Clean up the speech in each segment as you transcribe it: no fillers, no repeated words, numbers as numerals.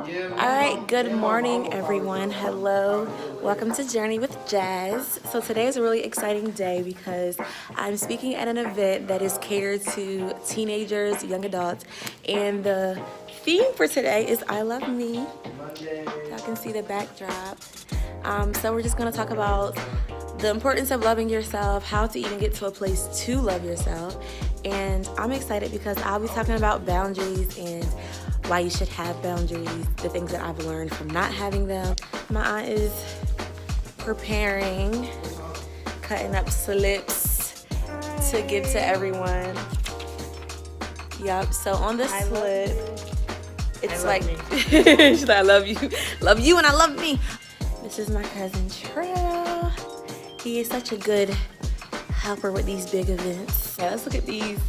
Alright, good morning everyone. Hello. Welcome to Journey with Jazz. So today is a really exciting day because I'm speaking at an event that is catered to teenagers, young adults, and the theme for today is I Love Me. Y'all can see the backdrop. So we're just going to talk about the importance of loving yourself, how to even get to a place to love yourself. And I'm excited because I'll be talking about boundaries and why you should have boundaries, the things that I've learned from not having them. My aunt is preparing, cutting up slips to give to everyone. Yup, so on the slip, it's like, she's like, I love you and I love me. This is my cousin Trill. He is such a good helper with these big events. Yeah, let's look at these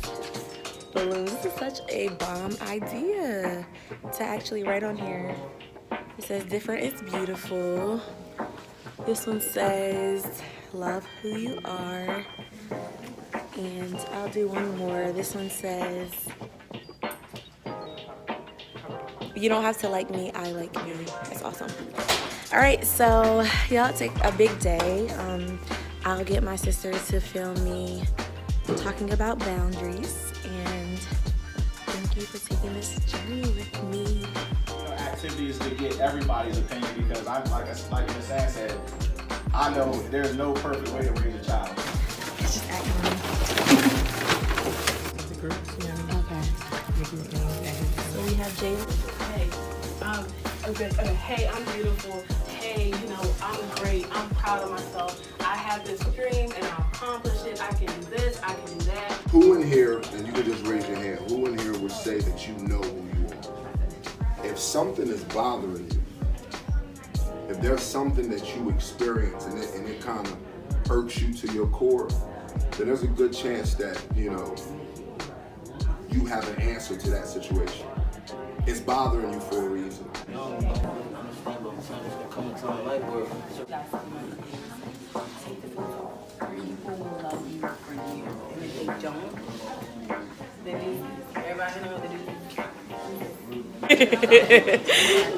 balloons. This is such a bomb idea to actually write on here. It says different is beautiful. This one says love who you are. And I'll do one more. This one says you don't have to like me, I like me. That's awesome. All right, so y'all, it's a big day. I'll get my sister to film me talking about boundaries, and thank you for taking this journey with me. Activities to get everybody's opinion because I'm like Miss Ann said, I know there's no perfect way to raise a child. It's just acting on. So we have Jayla. Hey, I'm beautiful. Hey, I'm great. I'm proud of myself. I have this dream and I'll accomplish it. I can do this, I can do that. Who in here, and you can just raise your hand, who in here would say that you know who you are? If something is bothering you, if there's something that you experience and it kind of irks you to your core, then there's a good chance that, you have an answer to that situation. It's bothering you for a reason.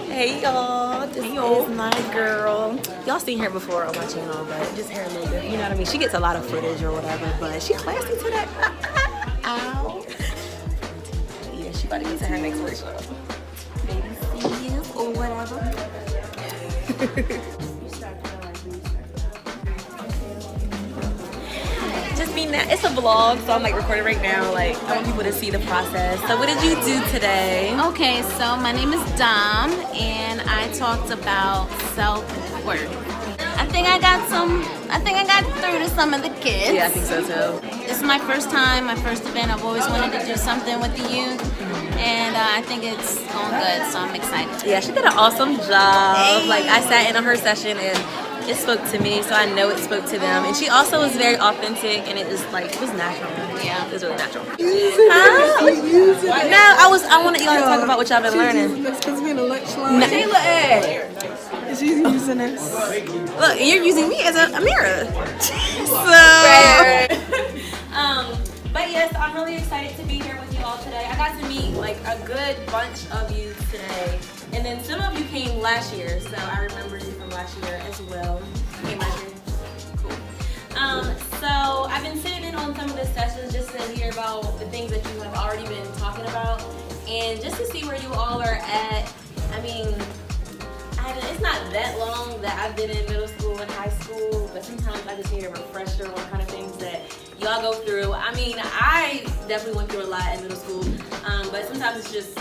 Hey y'all, this is my girl. Y'all seen her before on my channel, but just her a little bit. You know what I mean? She gets a lot of footage or whatever, but she classy to that. Ow. Yeah, she about to get to her next workshop. Maybe see you or whatever. Just being that it's a vlog, so I'm like recording right now. Like I want people to see the process. So what did you do today? Okay, so my name is Dom, and I talked about self-worth. I think I got through to some of the kids. Yeah, I think so too. This is my first time, my first event. I've always wanted to do something with the youth, and I think it's going good, so I'm excited. Yeah, she did an awesome job. Hey. Like I sat in on her session and it spoke to me, so I know it spoke to them. And she also was very authentic, and it was natural. Yeah, it was really natural. Huh? No, I wanted y'all to talk about what y'all been learning. Because we're in a lunch line. She's using us. Look, you're using me as a mirror. But yes, I'm really excited to be here with you all today. I got to meet like a good bunch of you today. And then some of you came last year, so I remember you from last year as well. You came last year? Cool. So I've been sitting in on some of the sessions just to hear about the things that you have already been talking about and just to see where you all are at. I mean, it's not that long that I've been in middle school and high school, but sometimes I just need a refresher on kind of things that y'all go through. I mean, I definitely went through a lot in middle school, but sometimes I just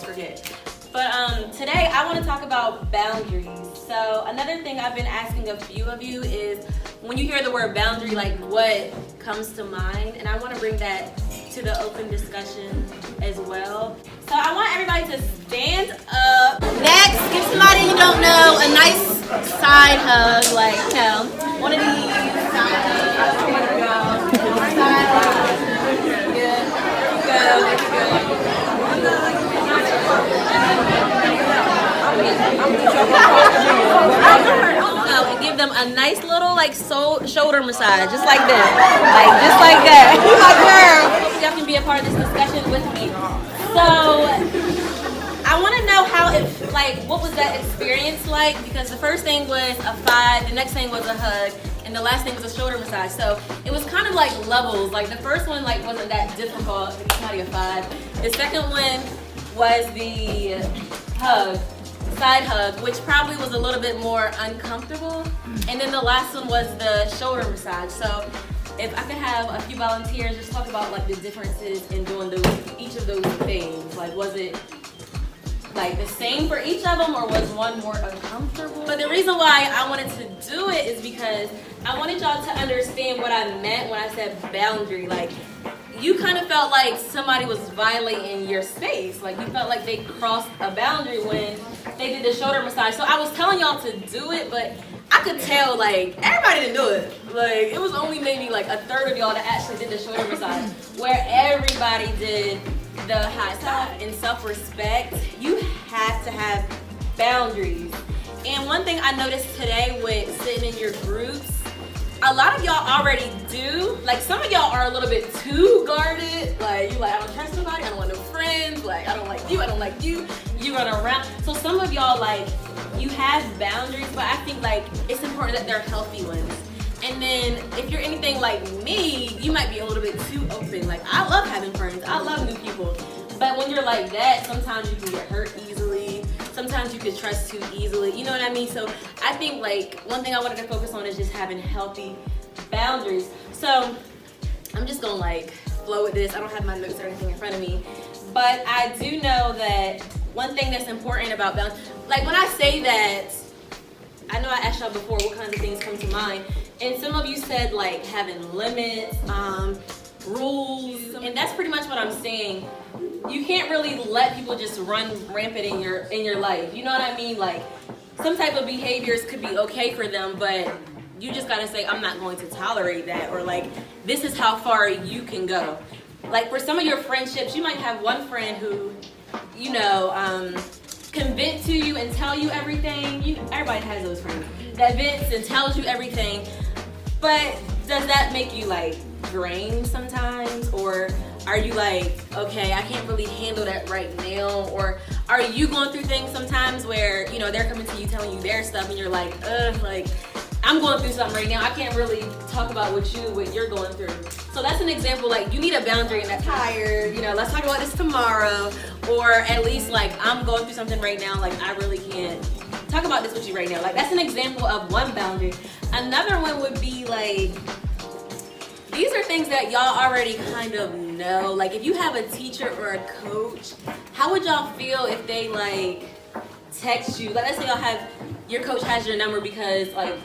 forget. But today I want to talk about boundaries. So another thing I've been asking a few of you is when you hear the word boundary, like what comes to mind? And I want to bring that to the open discussion as well. So I want everybody to stand up. Next, give somebody you don't know a nice side hug, like, one of these side hugs. There you go. Side hug. Good. There you go. And give them a nice little shoulder massage, just like that, just like that. My girl, y'all can be a part of this discussion with me. So I want to know how it that experience like? Because the first thing was a 5, the next thing was a hug, and the last thing was a shoulder massage. So it was kind of like levels. Like the first one like wasn't that difficult. It's not a 5. The second one was the hug, side hug, which probably was a little bit more uncomfortable. And then the last one was the shoulder massage. So if I could have a few volunteers just talk about like the differences in doing each of those things. Like was it like the same for each of them or was one more uncomfortable? But the reason why I wanted to do it is because I wanted y'all to understand what I meant when I said boundary. Like you kind of felt like somebody was violating your space. Like you felt like they crossed a boundary when they did the shoulder massage. So I was telling y'all to do it, but I could tell like everybody didn't do it. Like it was only maybe like a third of y'all that actually did the shoulder massage, where everybody did the high side. In self-respect, you have to have boundaries. And one thing I noticed today with sitting in your groups, a lot of y'all already do. Like some of y'all are a little bit too guarded. Like you like, I don't trust nobody, I don't want no friends, like I don't like you, you run around. So some of y'all like, you have boundaries, but I think like it's important that they're healthy ones. And then if you're anything like me, you might be a little bit too open. Like I love having friends, I love new people. But when you're like that, sometimes you can get hurt easily. Sometimes you can trust too easily. You know what I mean? So I think like one thing I wanted to focus on is just having healthy boundaries. So I'm just gonna like flow with this. I don't have my notes or anything in front of me. But I do know that one thing that's important about boundaries, like when I say that, I know I asked y'all before what kinds of things come to mind. And some of you said like having limits, rules, and that's pretty much what I'm saying. You can't really let people just run rampant in your life. You know what I mean? Like some type of behaviors could be okay for them, but you just gotta say, I'm not going to tolerate that, or like this is how far you can go. Like for some of your friendships, you might have one friend who, you know, can vent to you and tell you everything. Everybody has those friends that vents and tells you everything. But does that make you like drained sometimes? Or are you like, okay, I can't really handle that right now? Or are you going through things sometimes where, you know, they're coming to you telling you their stuff and you're like, like I'm going through something right now. I can't really talk about what you're going through. So that's an example, like you need a boundary and that's tired, you know, let's talk about this tomorrow. Or at least like I'm going through something right now, like I really can't talk about this with you right now. Like that's an example of one boundary. Another one would be like, these are things that y'all already kind of know. Like if you have a teacher or a coach, how would y'all feel if they like text you? Like let's say y'all have, your coach has your number because like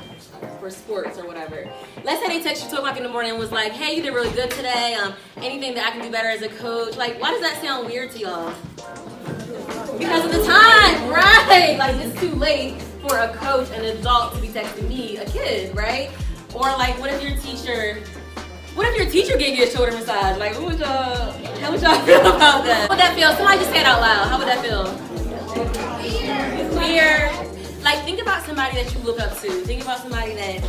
for sports or whatever. Let's say they text you 2 o'clock in the morning and was like, hey, you did really good today. Anything that I can do better as a coach? Like why does that sound weird to y'all? Because of the time, right? Like it's too late for a coach, an adult, to be texting me, a kid, right? Or like what if your teacher gave you a shoulder massage? Like how would y'all feel about that? How would that feel? Somebody just say it out loud. How would that feel? Weird. Like think about somebody that you look up to. Think about somebody that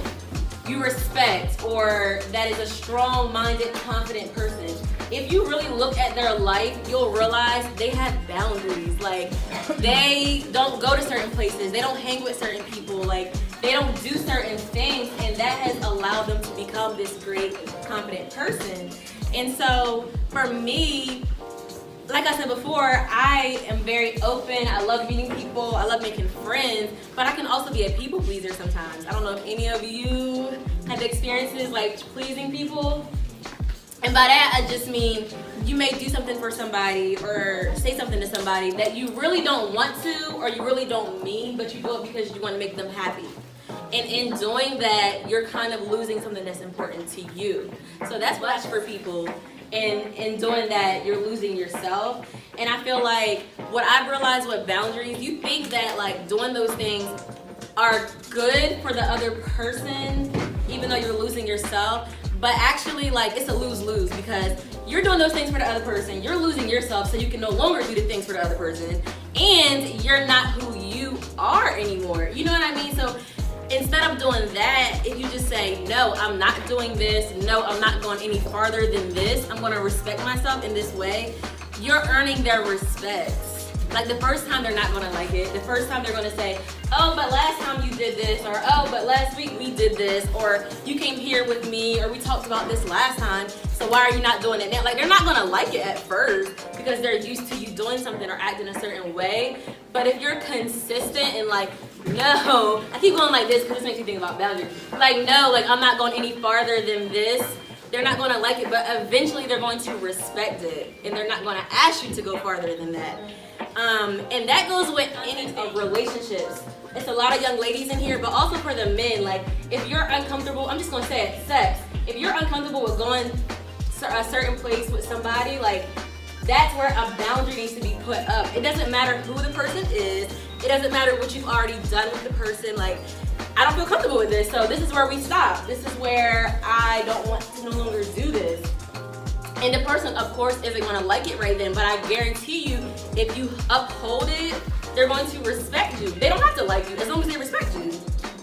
you respect or that is a strong-minded, confident person. If you really look at their life, you'll realize they have boundaries. Like they don't go to certain places, they don't hang with certain people, like they don't do certain things, and that has allowed them to become this great, confident person. And so for me, like I said before, I am very open. I love meeting people. I love making friends, but I can also be a people pleaser sometimes. I don't know if any of you have experiences like pleasing people. And by that, I just mean you may do something for somebody or say something to somebody that you really don't want to or you really don't mean, but you do it because you want to make them happy. And in doing that, you're kind of losing something that's important to you. So that's watch for people. And in doing that, you're losing yourself. And I feel like what I've realized with boundaries, you think that like doing those things are good for the other person, even though you're losing yourself. But actually, like, it's a lose-lose because you're doing those things for the other person, you're losing yourself so you can no longer do the things for the other person, and you're not who you are anymore. You know what I mean? So instead of doing that, if you just say, no, I'm not doing this, no, I'm not going any farther than this, I'm gonna respect myself in this way, you're earning their respect. Like the first time they're not gonna like it. The first time they're gonna say, oh, but last time you did this, or oh, but last week we did this, or you came here with me, or we talked about this last time, so why are you not doing it now? Like they're not gonna like it at first because they're used to you doing something or acting a certain way. But if you're consistent and like, no, I keep going like this because this makes me think about boundaries. Like, no, like I'm not going any farther than this. They're not going to like it, but eventually they're going to respect it, and they're not going to ask you to go farther than that. And that goes with any relationships. It's a lot of young ladies in here, but also for the men. Like, if you're uncomfortable, I'm just going to say it, sex. If you're uncomfortable with going a certain place with somebody, like, that's where a boundary needs to be put up. It doesn't matter who the person is. It doesn't matter what you've already done with the person. Like, I don't feel comfortable with this, so this is where we stop. This is where I don't want to no longer do this. And the person, of course, isn't going to like it right then, but I guarantee you, if you uphold it, they're going to respect you. They don't have to like you, as long as they respect you,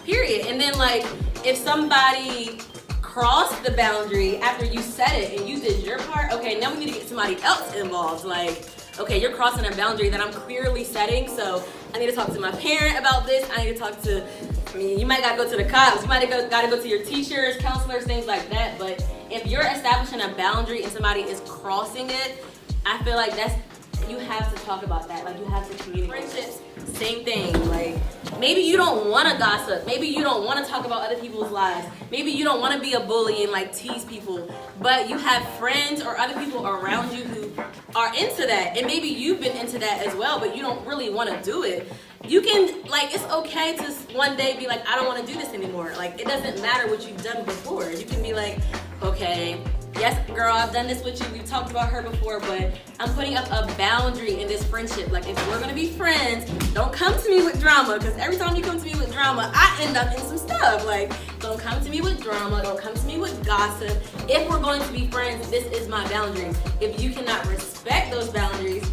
period. And then, like, if somebody crossed the boundary after you set it and you did your part, okay, now we need to get somebody else involved. Like, okay, you're crossing a boundary that I'm clearly setting, so I need to talk to my parent about this. I need to talk to, you might gotta go to the cops, you might gotta go to your teachers, counselors, things like that. But if you're establishing a boundary and somebody is crossing it, I feel like you have to talk about that. Like, you have to communicate. Friendships, same thing. Like, maybe you don't want to gossip. Maybe you don't want to talk about other people's lives. Maybe you don't want to be a bully and like tease people. But you have friends or other people around you who are into that. And maybe you've been into that as well, but you don't really want to do it. You can, like, it's okay to one day be like, I don't want to do this anymore. Like, it doesn't matter what you've done before. You can be like, okay, yes, girl, I've done this with you. We've talked about her before, but I'm putting up a boundary in this friendship. Like, if we're gonna be friends, don't come to me with drama, because every time you come to me with drama, I end up in some stuff. Like, don't come to me with drama. Don't come to me with gossip. If we're going to be friends, this is my boundary. If you cannot respect those boundaries,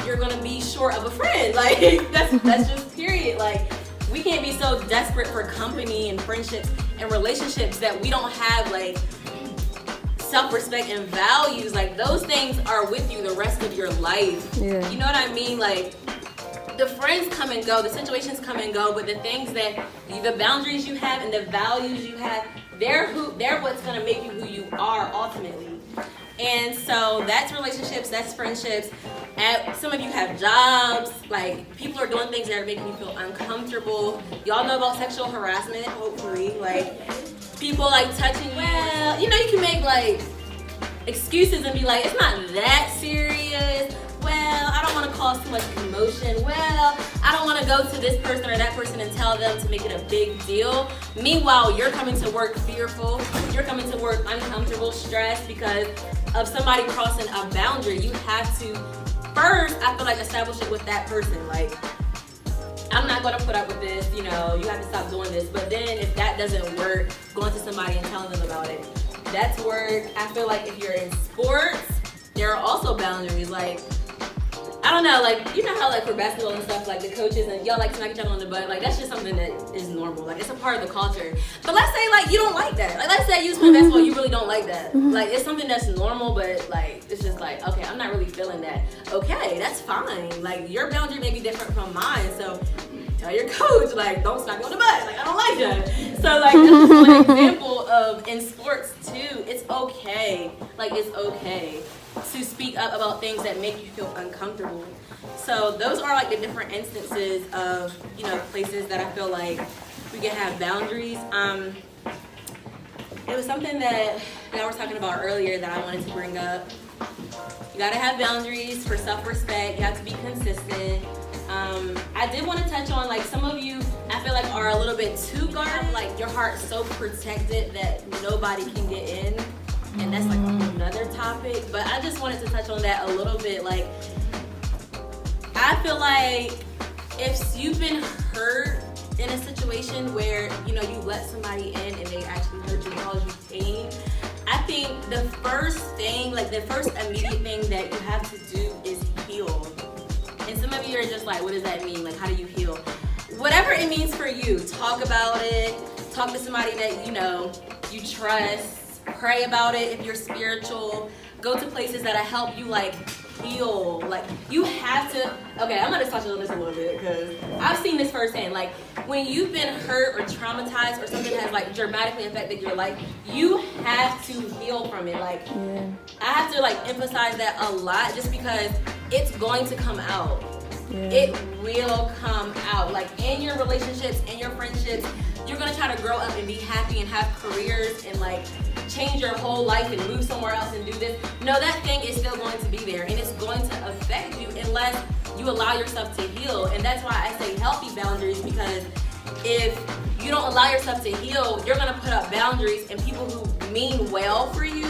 you're gonna be short of a friend. Like, that's just period. Like, we can't be so desperate for company and friendships and relationships that we don't have, like, self-respect and values. Like, those things are with you the rest of your life. Yeah. You know what I mean? Like, the friends come and go, the situations come and go, but the things that, the boundaries you have and the values you have, they're what's gonna make you who you are ultimately. And so that's relationships, that's friendships. Some of you have jobs, like, people are doing things that are making you feel uncomfortable. Y'all know about sexual harassment, hopefully. Like, people like touching you. Well, you know, you can make like excuses and be like, it's not that serious. Well, I don't want to cause too much commotion. Well, I don't want to go to this person or that person and tell them to make it a big deal. Meanwhile, you're coming to work fearful. You're coming to work uncomfortable, stressed because of somebody crossing a boundary. You have to first, I feel like, establish it with that person. Like, I'm not going to put up with this, you know, you have to stop doing this. But then if that doesn't work, going to somebody and telling them about it, that's work. I feel like if you're in sports, there are also boundaries. Like, I don't know, like, you know how, like, for basketball and stuff, like, the coaches and y'all like smack each other on the butt, like, that's just something that is normal. Like, it's a part of the culture. But let's say, like, you don't like that. Like, let's say you play basketball, you really don't like that. Like, it's something that's normal, but, like, it's just like, okay, I'm not really feeling that. Okay, that's fine. Like, your boundary may be different from mine, so tell your coach, like, don't smack me on the butt. Like, I don't like that. So, like, that's just one example of, in sports, too, it's okay. Like, it's okay to speak up about things that make you feel uncomfortable. So those are like the different instances of, you know, places that I feel like we can have boundaries. It was something that I was talking about earlier that I wanted to bring up. You gotta have boundaries for self-respect. You have to be consistent. I did want to touch on, like, some of you, I feel like, are a little bit too guarded. Like, your heart's so protected that nobody can get in. And that's like another topic, but I just wanted to touch on that a little bit. Like, I feel like if you've been hurt in a situation where, you know, you let somebody in and they actually hurt you and cause you pain, I think the first thing, like the first immediate thing that you have to do is heal. And some of you are just like, what does that mean? Like, how do you heal? Whatever it means for you, talk about it, talk to somebody that, you know, you trust. Pray about it if you're spiritual. Go to places that'll help you, like, heal. Like, you have to, okay, I'm gonna touch on this a little bit because I've seen this firsthand. Like, when you've been hurt or traumatized or something has like dramatically affected your life, you have to heal from it. Like, I have to like emphasize that a lot just because it's going to come out. It will come out. Like, in your relationships, in your friendships, you're gonna try to grow up and be happy and have careers and like change your whole life and move somewhere else and do this. No, that thing is still going to be there and it's going to affect you unless you allow yourself to heal. And that's why I say healthy boundaries, because if you don't allow yourself to heal, you're gonna put up boundaries, and people who mean well for you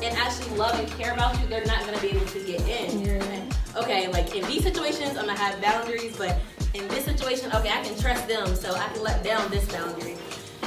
and actually love and care about you, they're not gonna be able to get in. Okay, like in these situations, I'm gonna have boundaries, but in this situation, okay, I can trust them, so I can let down this boundary.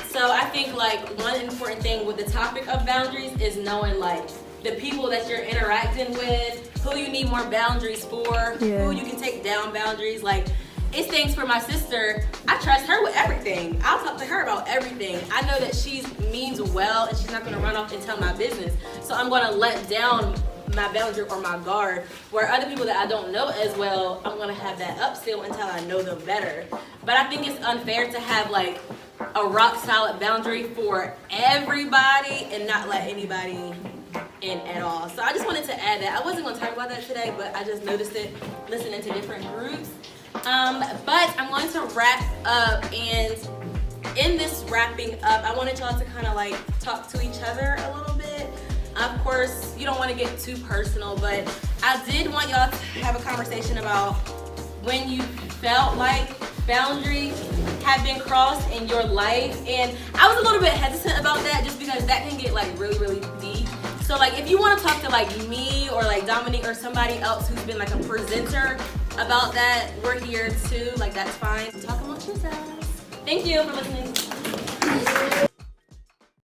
So I think like one important thing with the topic of boundaries is knowing like the people that you're interacting with, who you need more boundaries for, who you can take down boundaries. Like, it's things for my sister, I trust her with everything. I'll talk to her about everything. I know that she means well and she's not gonna run off and tell my business. So I'm gonna let down my boundary or my guard, where other people that I don't know as well, I'm gonna have that up still until I know them better. But I think it's unfair to have like a rock solid boundary for everybody and not let anybody in at all. So I just wanted to add that. I wasn't gonna talk about that today, but I just noticed it listening to different groups. But I'm going to wrap up, and in this wrapping up, I wanted y'all to kind of like talk to each other a little bit. Of course, you don't want to get too personal, but I did want y'all to have a conversation about when you felt like boundaries have been crossed in your life. And I was a little bit hesitant about that just because that can get like really, really deep. So like if you want to talk to like me or like Dominique or somebody else who's been like a presenter about that, we're here too. Like, that's fine. Talk amongst yourselves. Thank you for listening.